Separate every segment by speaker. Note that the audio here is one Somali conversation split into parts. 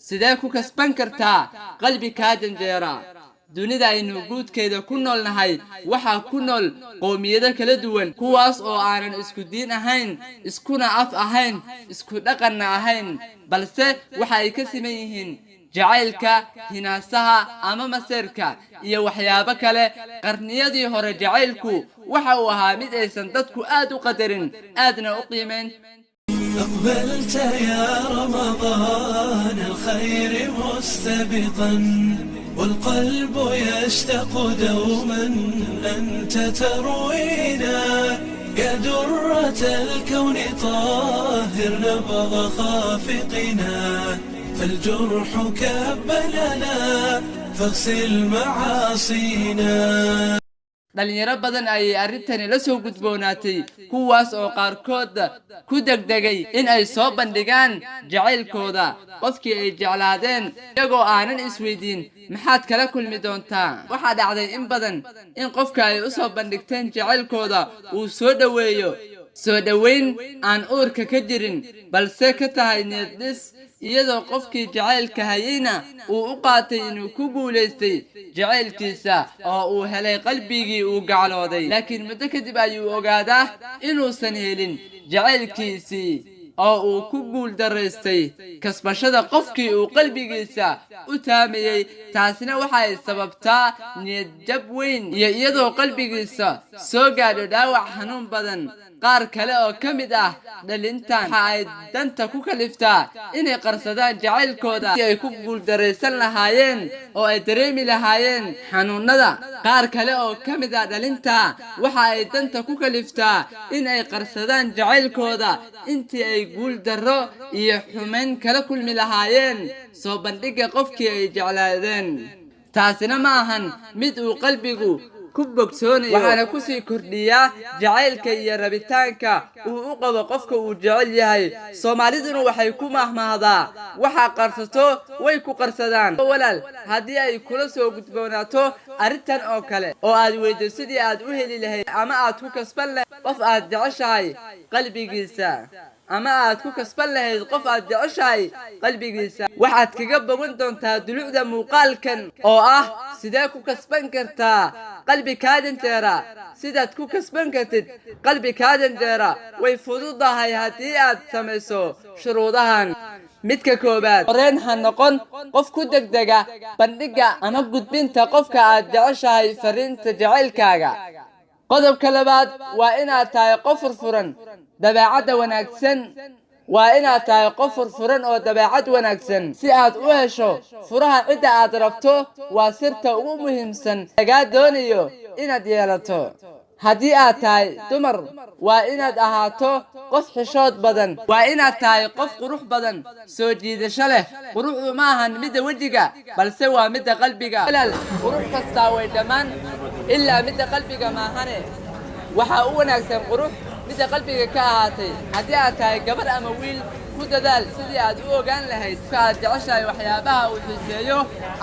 Speaker 1: sidee ku kasban kartaa qalbi kaa janjeera dunida aynu guudkeeda ku noolnahay waxaa ku nool qoomiyado kala duwan kuwaas oo aanan isku diin ahayn iskuna af ahayn isku dhaqanna ahayn balse waxa ay ka siman yihiin jacaylka hinaasaha ama maseerka iyo waxyaabo kale qarniyadii hore jacaylku waxa uu ahaa mid aysan dadku aad u qadarin aadna u qiimeyn
Speaker 2: أقبلت يا رمضان الخير مستبقا والقلب يشتاق دوما أنت تروينا يا درة الكون طاهر نبض خافقنا فالجرح كب لنا فاغسل معاصينا
Speaker 1: dhalinyaro badan ayay arrintani la soo gudboonaatay kuwaas oo qaarkood ku degdegay in ay soo bandhigaan jacaylkooda qofkii ay jeclaadeen iyagoo aanan isweydiin maxaad kala kulmi doontaa waxaa dhacday in badan in qofka ay u soo bandhigteen jacaylkooda uu soo dhoweeyo soo dhoweyn aan uurka ka jirin balse ka tahay niyad dhis iyadoo qofkii jacaylka hayayna uu u qaatay inuu ku guulaystay jacaylkiisa oo uu helay qalbigii uu gaclooday laakiin muddo kadib ayuu ogaadaa inuusan helin jacaylkiisii oo uu ku guul daraystay kasbashada qofkii uu qalbigiisa u taamayay taasina waxay sababtaa niyad jab weyn iyo iyadoo qalbigiisa soo gaadho dhaawac xanuun badan qaar kale oo ka mid ah dhalintan waxa ay danta ku kaliftaa inay qarsadaan jacaylkooda si ay ku guuldaraysan lahaayeen oo ay dareemi lahaayeen xanuunada qaar kale oo ka mid ah dhalinta waxa ay danta ku kaliftaa in ay qarsadaan jacaylkooda intii ay guul darro iyo xumayn kala kulmi lahaayeen soo bandhigga qofkii ay jeclaadeen taasina ma ahan mid uu qalbigu ku bogsoonayo waxaana ku sii kordhiyaa jacaylka iyo rabitaanka uu u qabo qofka uu jecel yahay soomaaliduna waxay ku mahmahdaa waxa qarsato way ku qarsadaan walaal haddii ay kula soo gudboonaato arrintan oo kale oo aad weydo sidii aad u heli lahayd ama aad ku kasban lahayd qof aad jeceshahay qalbigiisa ama aad ku kasban lahayd qof aad jeceshahay qalbigiisa waxaad kaga bogan doontaa dulucda muuqaalkan oo ah sidee ku kasban kartaa qalbi kaa janjeera sidaad ku kasban kartid qalbi kaa janjeera way fududahay haddii aad samayso shuruudahan midka koobaad horeen ha noqon qof ku degdega bandhigga ama gudbinta qofka aad jeceshahay fariinta jacaylkaaga qodobka labaad waa inaad tahay qof furfuran dabeecadda wanaagsan waa inaad tahay qof furfuran oo dabeecad wanaagsan si aad u hesho furaha cidda aad rabto waa sirta ugu muhiimsan lagaa doonayo inaad yeelato haddii aad tahay dumar waa inaad ahaato qof xishood badan waa inaad tahay qof qurux badan soo jiidasho leh quruxdu ma ahan midda wejiga balse waa midda qalbiga walaal qurux kastaa way dhammaan ilaa midda qalbiga maahane waxaa u wanaagsan qurux midda qalbiga ka ahaatay haddii aad tahay gabar ama wiil ku dadaal sidii aad u ogaan lahayd ka aad jeceshahay waxyaabaha uu xiiseeyo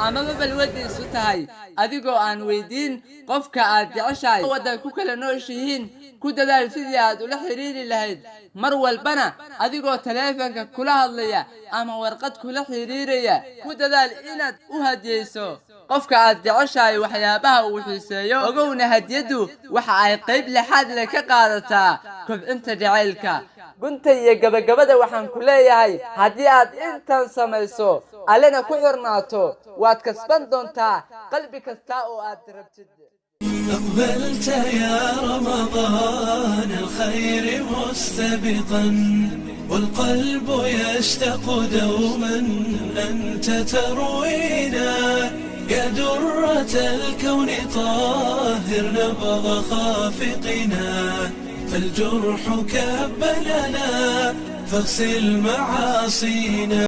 Speaker 1: amaba balwadiisu tahay adigoo aan weydiin qofka aad jeceshahay waddan ku kala nooshihiin ku dadaal sidii aad ula xiriiri lahayd mar walbana adigoo taleefanka kula hadlaya ama warqad kula xiriiraya ku dadaal inaad u hadiyeyso qofka aad jeceshahay waxyaabaha uu xiiseeyo ogowna hadiyadu waxa ay qayb lixaad leh ka qaadataa kobcinta jacaylka gunta iyo gabagabada waxaan ku leeyahay haddii aad intan samayso allena ku xirnaato waad kasban doontaa qalbi kasta oo aad rabtid
Speaker 2: أقبلت يا رمضان الخير مستبقا والقلب يشتاق دوما أنت تروينا يا درة الكون طاهر نبض خافقنا فالجرح كب لنا فاغسل معاصينا